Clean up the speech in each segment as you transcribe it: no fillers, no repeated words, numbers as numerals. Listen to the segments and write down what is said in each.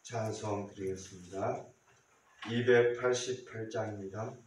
찬송 드리겠습니다. 288장입니다.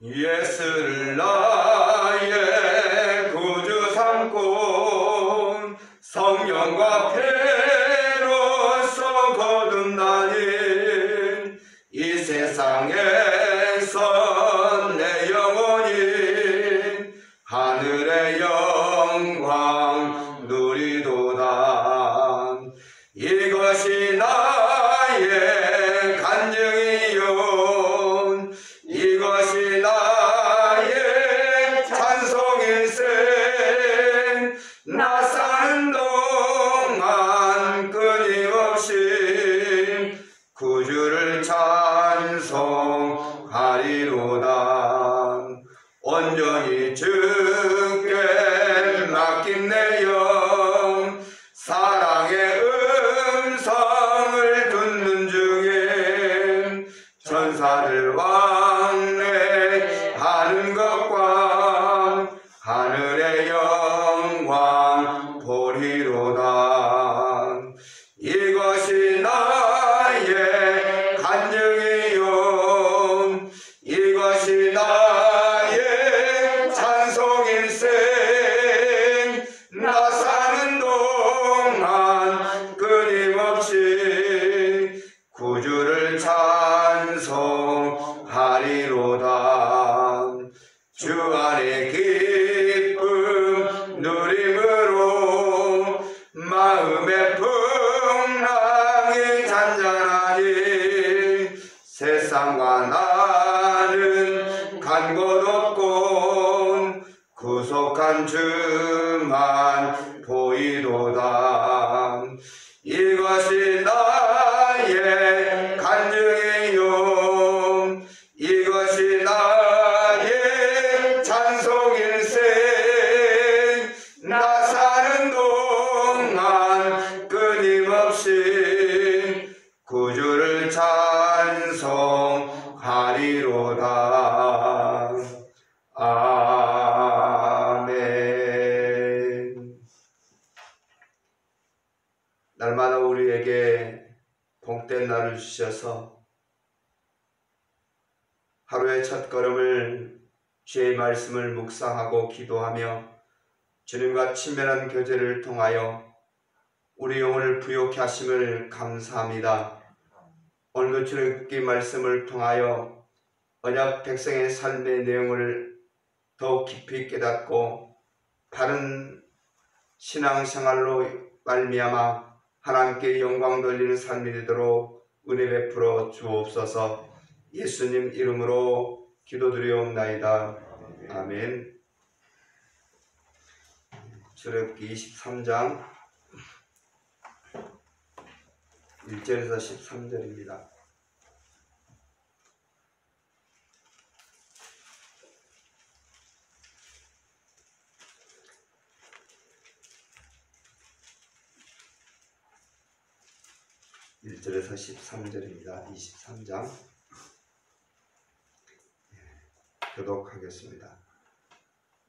예수를 나의 구주 삼고 성령과 피로써 거듭나니 이 세상에서 내 영혼이 하늘의 영광 누리도다. 이것이 나의 간증이요, 이것이 나의 찬송일세. 나 사는 동안 끊임없이 구주를 찬송하리로다. 온전히 주께 맡긴 내 영, 사랑의 음성을 듣는 중에 천사들 왕래하는 것과 하늘의 영광 보리로다. 이것이 나의 간증이요, 이것이 나의 찬송일세. 나 사는 동안 끊임없이 구주를 찬송하리로다. 주 안에 기쁨 누림으로 마음의 풍랑이 잔잔하니 세상과 나는 간 곳 없고 구속한 주만 보이도다. 이것이 나의 간증이요, 이것이 나의 찬송일세. 나 사는 동안 끊임없이 구주를 찬송하리로다. 아멘. 날마다 우리에게 복된 날을 주셔서 하루의 첫걸음을 주의 말씀을 묵상하고 기도하며 주님과 친밀한 교제를 통하여 우리 영혼을 부욕케 하심을 감사합니다. 오늘도 주님의 말씀을 통하여 언약 백성의 삶의 내용을 더욱 깊이 깨닫고 바른 신앙생활로 말미암아 하나님께 영광 돌리는 삶이 되도록 은혜 베풀어 주옵소서. 예수님 이름으로 기도드리옵나이다. 아멘. 출애굽기 23장 1절에서 13절입니다. (1절에서 13절입니다) 23장 교독하겠습니다.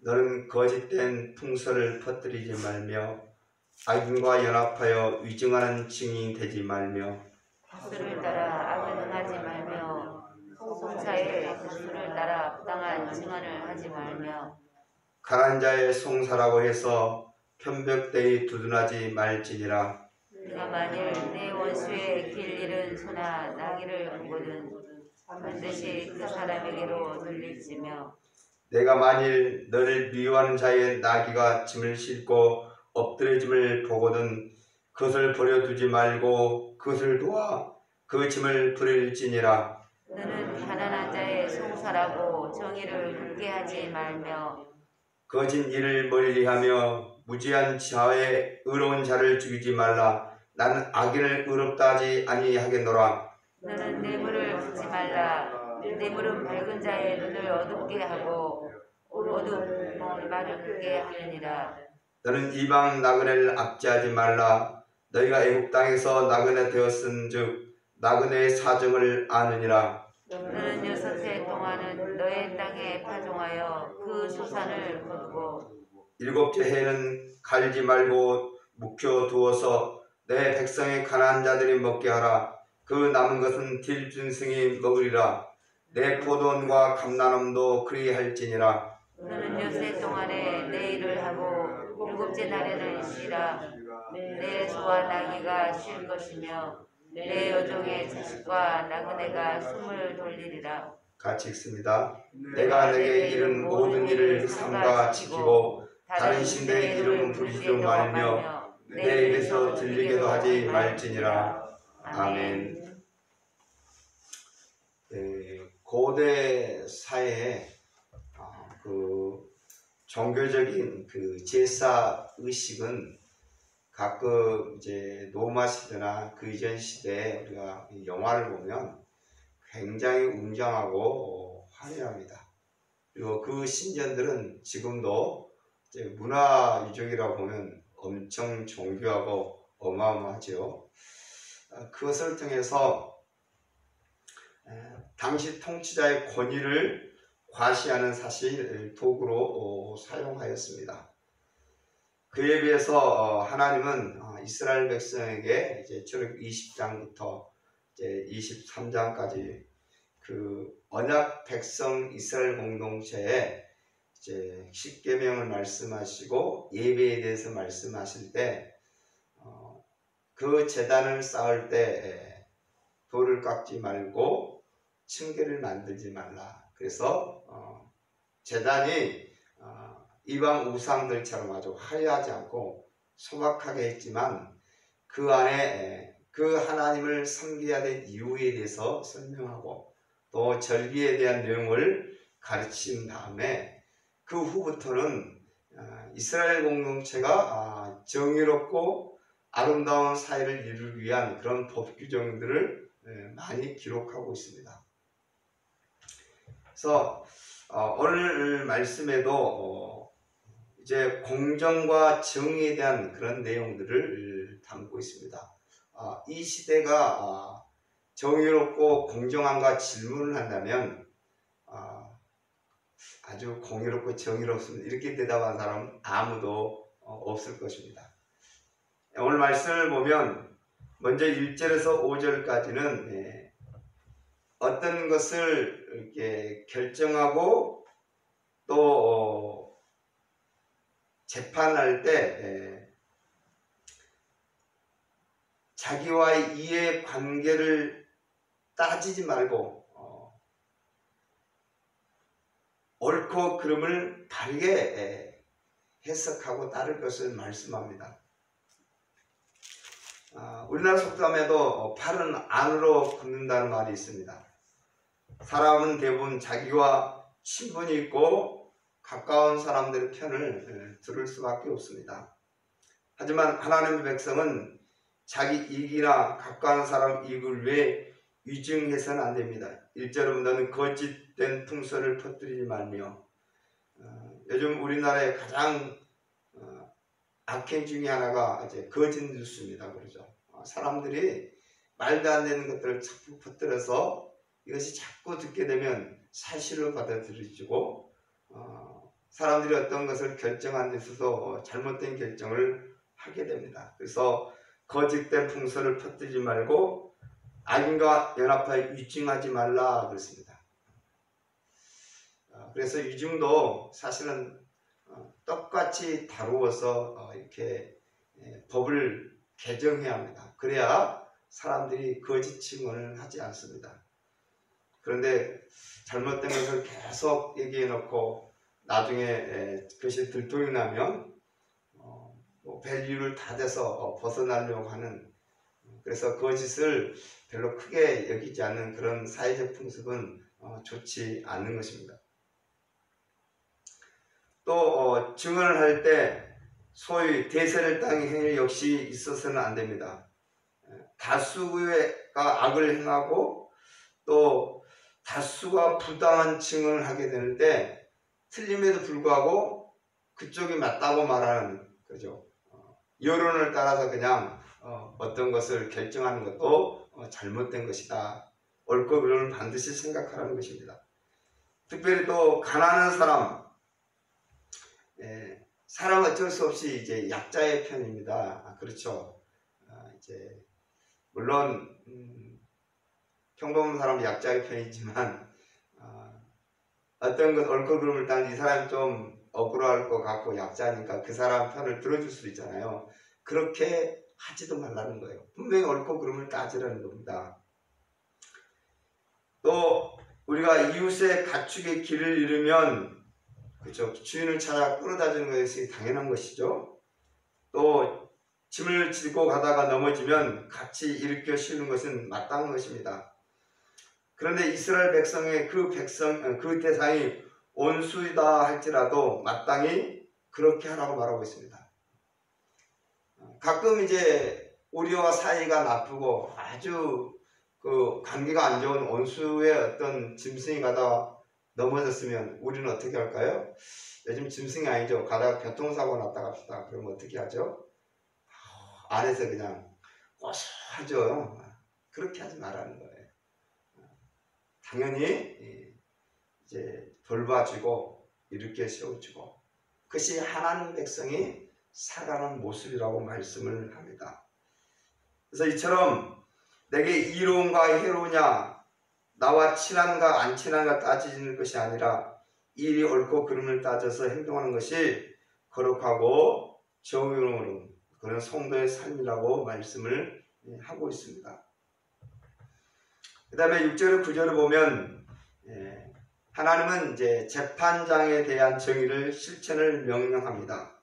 너는 거짓된 풍설을 퍼뜨리지 말며 악인과 연합하여 위증하는 증인이 되지 말며 술을 따라 악을 행하지 말며 송사의 술을 따라 부당한 증언을 하지 말며 가난한 자의 송사라고 해서 편벽되이 두둔하지 말지니라. 네가 만일 내 원수의 길 잃은 소나 나귀를 보거든 반드시 그 사람에게로 돌릴지며 내가 만일 너를 미워하는 자의 나귀가 짐을 싣고 엎드려짐을 보거든 그것을 버려두지 말고 그것을 도와 그 짐을 부릴지니라. 너는 가난한 자의 송사라고 정의를 굵게 하지 말며 거짓 일을 멀리하며 무지한 자의 의로운 자를 죽이지 말라. 나는 악인을 의롭다 하지 아니하겠노라. 너는 뇌물을 받지 말라. 뇌물은 밝은 자의 눈을 어둡게 하고 어두운 말을 끄게 하느니라. 너는 이방 나그네를 압제하지 말라. 너희가 애국 땅에서 나그네 되었은즉 나그네의 사정을 아느니라. 너는 6해 동안은 너의 땅에 파종하여 그 소산을 거두고 7째 해에는 갈지 말고 묵혀두어서 내 백성의 가난한 자들이 먹게 하라. 그 남은 것은 딜준승이 먹으리라. 내 포도원과 감나눔도 그리할지니라. 너는 6해 동안에 내 일을 하고 7째 날에는 쉬라. 내 소와 나귀가 쉴 것이며 내 여종의 자식과 나그네가 숨을 돌리리라. 같이 읽습니다. 내가 내게 이른 모든 일을 삼가 지키고 다른 신들의 이름은 부르지도 말며 내 입에서 들리게도 하지 말지니라. 아멘. 고대 사회에 그 종교적인 그 제사 의식은 가끔 이제 로마 시대나 그 이전 시대에 우리가 영화를 보면 굉장히 웅장하고 화려합니다. 그리고 그 신전들은 지금도 이제 문화 유적이라고 보면 엄청 정교하고 어마어마하죠. 그것을 통해서 당시 통치자의 권위를 과시하는 사실 도구로 사용하였습니다. 그에 비해서 하나님은 이스라엘 백성에게 이제 출애굽 20장부터 이제 23장까지 그 언약 백성 이스라엘 공동체에 이제 십계명을 말씀하시고 예배에 대해서 말씀하실 때 그 제단을 쌓을 때 돌을 깎지 말고 층계를 만들지 말라. 그래서 제단이 이방 우상들처럼 아주 화려하지 않고 소박하게 했지만 그 안에 그 하나님을 섬겨야 될 이유에 대해서 설명하고 또 절기에 대한 내용을 가르친 다음에 그 후부터는 이스라엘 공동체가 정의롭고 아름다운 사회를 이루기 위한 그런 법 규정들을 많이 기록하고 있습니다. 그래서 오늘 말씀에도 이제 공정과 정의에 대한 그런 내용들을 담고 있습니다. 이 시대가 정의롭고 공정한가 질문을 한다면 아주 공의롭고 정의롭습니다. 이렇게 대답한 사람은 아무도 없을 것입니다. 오늘 말씀을 보면 먼저 1절에서 5절까지는 어떤 것을 이렇게 결정하고 또 재판할 때 자기와의 이해관계를 따지지 말고 옳고 그름을 바르게 해석하고 따를 것을 말씀합니다. 우리나라 속담에도 팔은 안으로 굽는다는 말이 있습니다. 사람은 대부분 자기와 친분이 있고 가까운 사람들의 편을 들을 수밖에 없습니다. 하지만 하나님의 백성은 자기 이익이나 가까운 사람 이익을 위해 위증해서는 안 됩니다. 1절은 너는 거짓된 풍설을 퍼뜨리지 말며 요즘 우리나라의 가장 악행 중에 하나가 이제 거짓 뉴스입니다. 그러죠. 사람들이 말도 안 되는 것들을 자꾸 퍼뜨려서 이것이 자꾸 듣게 되면 사실로 받아들여지고 사람들이 어떤 것을 결정한 데 있어서 잘못된 결정을 하게 됩니다. 그래서 거짓된 풍설을 퍼뜨리지 말고 악인과 연합하여 위증하지 말라 그랬습니다. 그래서 위증도 사실은 똑같이 다루어서 이렇게 법을 개정해야 합니다. 그래야 사람들이 거짓 증언을 하지 않습니다. 그런데 잘못된 것을 계속 얘기해 놓고 나중에 그것이 들통이 나면 밸류를 다 돼서 벗어나려고 하는, 그래서 거짓을 별로 크게 여기지 않는 그런 사회적 풍습은 좋지 않는 것입니다. 또 증언을 할 때 소위 대세를 땅의 행위 역시 있어서는 안 됩니다. 다수가 악을 행하고 또 다수가 부당한 증언을 하게 되는데 틀림에도 불구하고 그쪽이 맞다고 말하는 거죠. 여론을 따라서 그냥 어떤 것을 결정하는 것도 잘못된 것이다. 옳고 그름을 반드시 생각하라는 것입니다. 특별히 또 가난한 사람, 사람 어쩔 수 없이 이제 약자의 편입니다. 그렇죠. 이제 물론 평범한 사람은 약자의 편이지만 어떤 것 옳고 그름을 따는 이 사람이 좀 억울할 것 같고 약자니까 그 사람 편을 들어줄 수 있잖아요. 그렇게 하지도 말라는 거예요. 분명히 옳고 그름을 따지라는 겁니다. 또 우리가 이웃의 가축의 길을 잃으면 그렇죠. 주인을 찾아 끌어다 주는 것이 당연한 것이죠. 또 짐을 지고 가다가 넘어지면 같이 일으켜 씌우는 것은 마땅한 것입니다. 그런데 이스라엘 백성의 그 대상이 원수이다 할지라도 마땅히 그렇게 하라고 말하고 있습니다. 가끔 이제 우리와 사이가 나쁘고 아주 그 관계가 안 좋은 원수의 어떤 짐승이 가다 넘어졌으면 우리는 어떻게 할까요? 요즘 짐승이 아니죠. 가다가 교통사고 났다 갑시다. 그러면 어떻게 하죠? 안에서 그냥 고소하죠. 그렇게 하지 말라는 거예요. 당연히 이제 돌봐주고 이렇게 세워주고 그것이 하나님 백성이 살아가는 모습이라고 말씀을 합니다. 그래서 이처럼 내게 이로운가 해로우냐 나와 친한가 안 친한가 따지는 것이 아니라 일이 옳고 그름을 따져서 행동하는 것이 거룩하고 정의로운 그런 성도의 삶이라고 말씀을 하고 있습니다. 그 다음에 6절과 9절을 보면 하나님은 이제 재판장에 대한 정의를 실천을 명령합니다.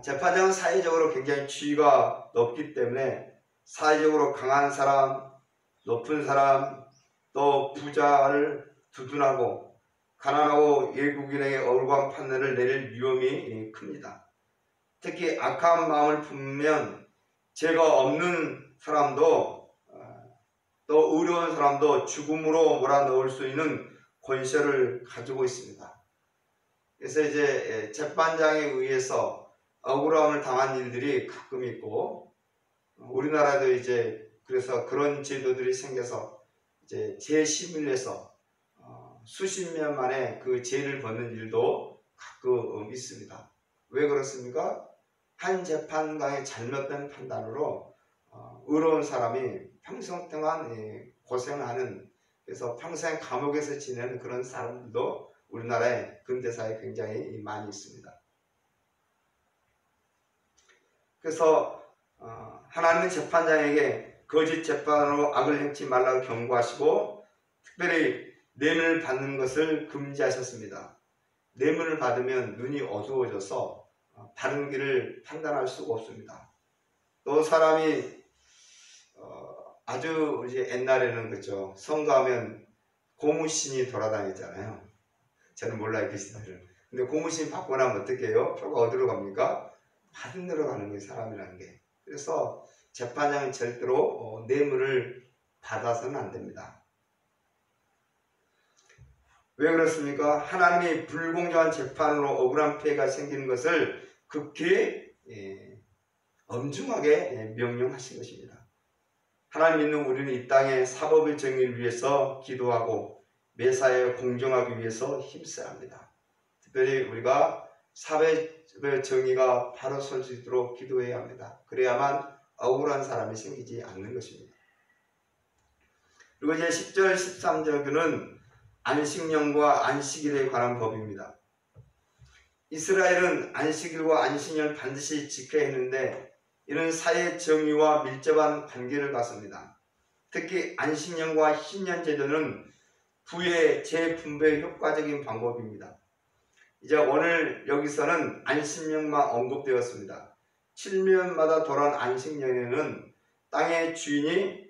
재판장은 사회적으로 굉장히 지위가 높기 때문에 사회적으로 강한 사람, 높은 사람, 또 부자를 두둔하고 가난하고 외국인에게 억울한 판단을 내릴 위험이 큽니다. 특히 악한 마음을 품으면 죄가 없는 사람도 또 의로운 사람도 죽음으로 몰아넣을 수 있는 권세를 가지고 있습니다. 그래서 이제 재판장에 의해서 억울함을 당한 일들이 가끔 있고 우리나라도 이제 그래서 그런 제도들이 생겨서 이제 재심을 해서 수십 년 만에 그 죄를 벗는 일도 가끔 있습니다. 왜 그렇습니까? 한 재판관의 잘못된 판단으로 의로운 사람이 평생 동안 고생하는 그래서 평생 감옥에서 지내는 그런 사람들도 우리나라의 근대사에 굉장히 많이 있습니다. 그래서 하나님은 재판장에게 거짓 재판으로 악을 행치 말라고 경고하시고 특별히 뇌물을 받는 것을 금지하셨습니다. 뇌물을 받으면 눈이 어두워져서 바른 길을 판단할 수가 없습니다. 또 사람이 아주 이제 옛날에는 그죠 선거하면 고무신이 돌아다녔잖아요. 저는 몰라요 그 시대를. 근데 고무신 받고 나면 어떻게 해요? 표가 어디로 갑니까? 받은 데로 가는 거예요 사람이라는 게. 그래서 재판장은 절대로 뇌물을 받아서는 안 됩니다. 왜 그렇습니까? 하나님이 불공정한 재판으로 억울한 피해가 생기는 것을 극히 엄중하게 명령하신 것입니다. 하나님 믿는 우리는 이 땅의 사법의 정의를 위해서 기도하고 매사에 공정하기 위해서 힘써야 합니다. 특별히 우리가 사회의 정의가 바로 설 수 있도록 기도해야 합니다. 그래야만 억울한 사람이 생기지 않는 것입니다. 그리고 이제 10절, 13절은 안식년과 안식일에 관한 법입니다. 이스라엘은 안식일과 안식년을 반드시 지켜야 했는데 이는 사회 정의와 밀접한 관계를 갖습니다. 특히 안식년과 신년제도는 부의 재분배의 효과적인 방법입니다. 이제 오늘 여기서는 안식년만 언급되었습니다. 7년마다 돌아온 안식년에는 땅의 주인이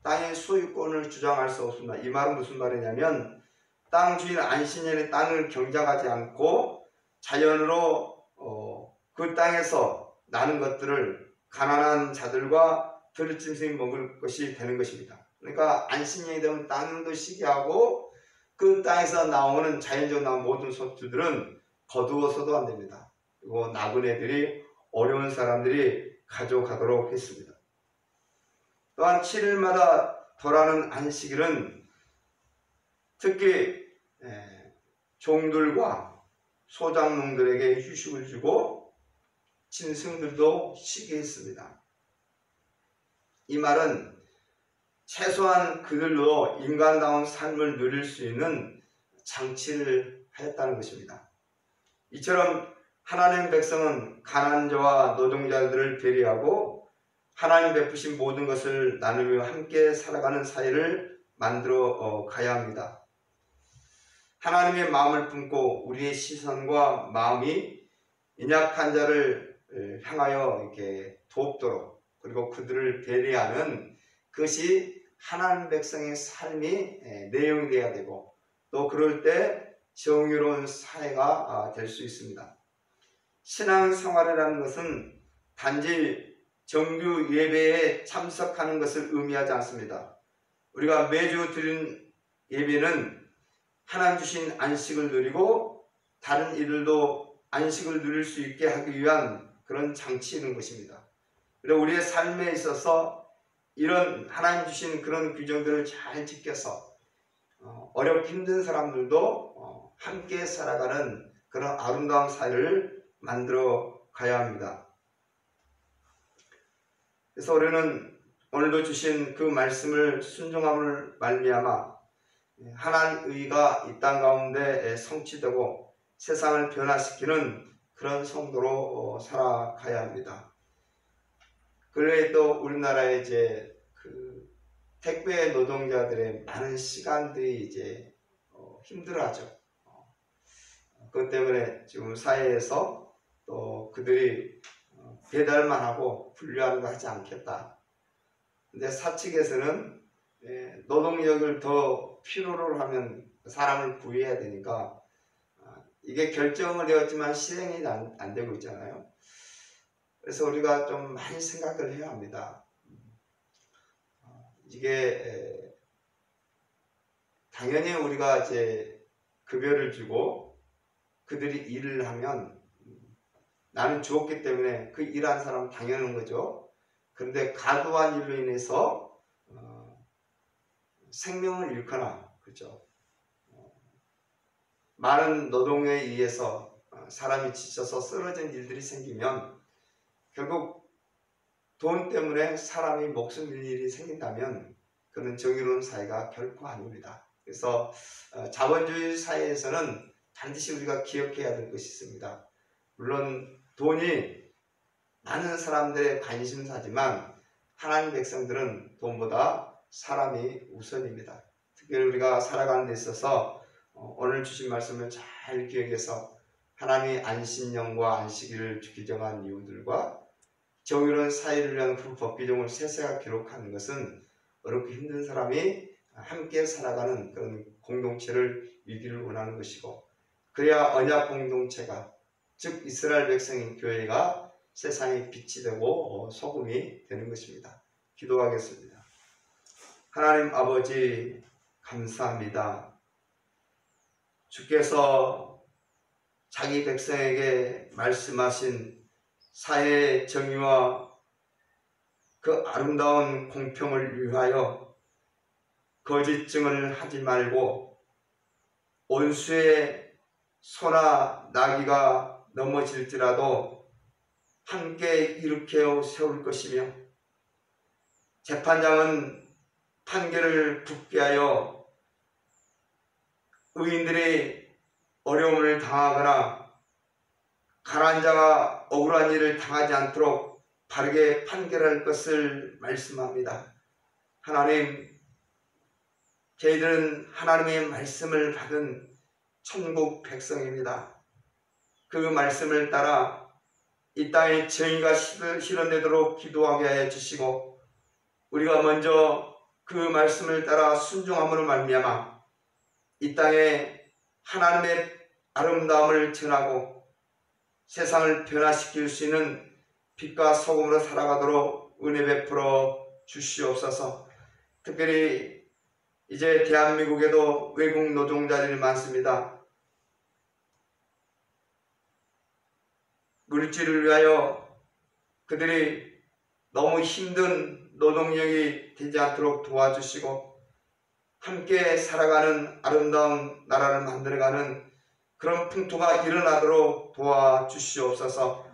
땅의 소유권을 주장할 수 없습니다. 이 말은 무슨 말이냐면 땅 주인은 안식년에 땅을 경작하지 않고 자연으로 그 땅에서 나는 것들을 가난한 자들과 들짐승이 먹을 것이 되는 것입니다. 그러니까 안식년이 되면 땅도 쉬게 하고 그 땅에서 나오는 자연적으로 나온 모든 소출들은 거두어서도 안 됩니다. 그리고 나그네들이 어려운 사람들이 가져가도록 했습니다. 또한 7일마다 벌하는 안식일은 특히 종들과 소장농들에게 휴식을 주고 짐승들도 쉬게 했습니다. 이 말은 최소한 그들도 인간다운 삶을 누릴 수 있는 장치를 하였다는 것입니다. 이처럼 하나님 백성은 가난자와 노동자들을 배려하고 하나님 베푸신 모든 것을 나누며 함께 살아가는 사회를 만들어 가야 합니다. 하나님의 마음을 품고 우리의 시선과 마음이 연약한 자를 향하여 이렇게 돕도록, 그리고 그들을 배려하는 것이 하나님 백성의 삶이 내용이 되어야 되고, 또 그럴 때 정의로운 사회가 될 수 있습니다. 신앙생활이라는 것은 단지 정규 예배에 참석하는 것을 의미하지 않습니다. 우리가 매주 드린 예배는 하나님 주신 안식을 누리고 다른 이들도 안식을 누릴 수 있게 하기 위한 그런 장치인 것입니다. 그리고 우리의 삶에 있어서 이런 하나님 주신 그런 규정들을 잘 지켜서 어렵고 힘든 사람들도 함께 살아가는 그런 아름다운 사회를 만들어 가야 합니다. 그래서 우리는 오늘도 주신 그 말씀을 순종함을 말미암아 하나님의 의가 이 땅 가운데 성취되고 세상을 변화시키는 그런 성도로 살아가야 합니다. 근래에 또 우리나라의 이제 그 택배 노동자들의 많은 시간들이 이제 힘들어하죠. 그것 때문에 지금 사회에서 또 그들이 배달만 하고 분류하는 거 하지 않겠다. 근데 사측에서는 노동력을 더 필요로 하면 사람을 구해야 되니까 이게 결정을 되었지만 실행이 안 되고 있잖아요. 그래서 우리가 좀 많이 생각을 해야 합니다. 이게 당연히 우리가 이제 급여를 주고 그들이 일을 하면 나는 주었기 때문에 그 일한 사람은 당연한 거죠. 그런데 과도한 일로 인해서 생명을 잃거나, 그렇죠. 많은 노동에 의해서 사람이 지쳐서 쓰러진 일들이 생기면 결국 돈 때문에 사람이 목숨 잃는 일이 생긴다면 그는 정의로운 사회가 결코 아닙니다. 그래서 자본주의 사회에서는 반드시 우리가 기억해야 될 것이 있습니다. 물론 돈이 많은 사람들의 관심사지만 하나님 백성들은 돈보다 사람이 우선입니다. 특별히 우리가 살아가는 데 있어서 오늘 주신 말씀을 잘 기억해서 하나님의 안식년과 안식일을 규정한 이유들과 정의로운 사회를 위한 그 법규정을 세세하게 기록하는 것은 어렵고 힘든 사람이 함께 살아가는 그런 공동체를 이기를 원하는 것이고, 그래야 언약 공동체가, 즉 이스라엘 백성인 교회가 세상의 빛이 되고 소금이 되는 것입니다. 기도하겠습니다. 하나님 아버지, 감사합니다. 주께서 자기 백성에게 말씀하신 사회의 정의와 그 아름다운 공평을 위하여 거짓 증언을 하지 말고 원수의 소나 나귀가 넘어질지라도 함께 일으켜 세울 것이며, 재판장은 판결을 붙게 하여 의인들이 어려움을 당하거나 가난한 자가 억울한 일을 당하지 않도록 바르게 판결할 것을 말씀합니다. 하나님, 저희들은 하나님의 말씀을 받은 천국 백성입니다. 그 말씀을 따라 이 땅에 정의가 실현되도록 기도하게 하여 주시고, 우리가 먼저 그 말씀을 따라 순종함으로 말미암아 이 땅에 하나님의 아름다움을 전하고 세상을 변화시킬 수 있는 빛과 소금으로 살아가도록 은혜 베풀어 주시옵소서. 특별히 이제 대한민국에도 외국 노동자들이 많습니다. 물질을 위하여 그들이 너무 힘든 노동력이 되지 않도록 도와주시고 함께 살아가는 아름다운 나라를 만들어가는 그런 풍토가 일어나도록 도와주시옵소서.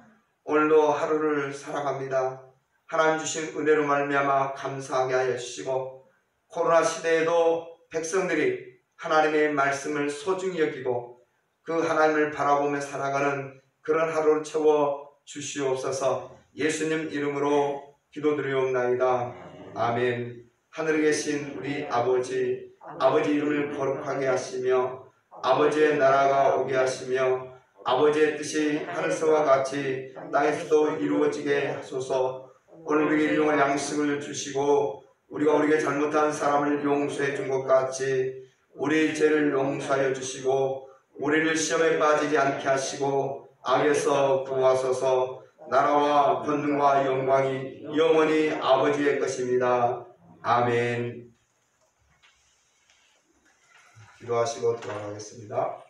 오늘도 하루를 살아갑니다. 하나님 주신 은혜로 말미암아 감사하게 하여 주시고 코로나 시대에도 백성들이 하나님의 말씀을 소중히 여기고 그 하나님을 바라보며 살아가는 그런 하루를 채워 주시옵소서. 예수님 이름으로 기도드리옵나이다. 아멘. 하늘에 계신 우리 아버지 이름을 거룩하게 하시며 아버지의 나라가 오게 하시며 아버지의 뜻이 하늘에서와 같이 땅에서도 이루어지게 하소서. 오늘 우리에게 일용할 양식을 주시고 우리가 우리에게 잘못한 사람을 용서해 준 것 같이 우리 죄를 용서하여 주시고 우리를 시험에 빠지지 않게 하시고 악에서 구하소서. 나라와 권능과 영광이 영원히 아버지의 것입니다. 아멘. 기도하시고 돌아가겠습니다.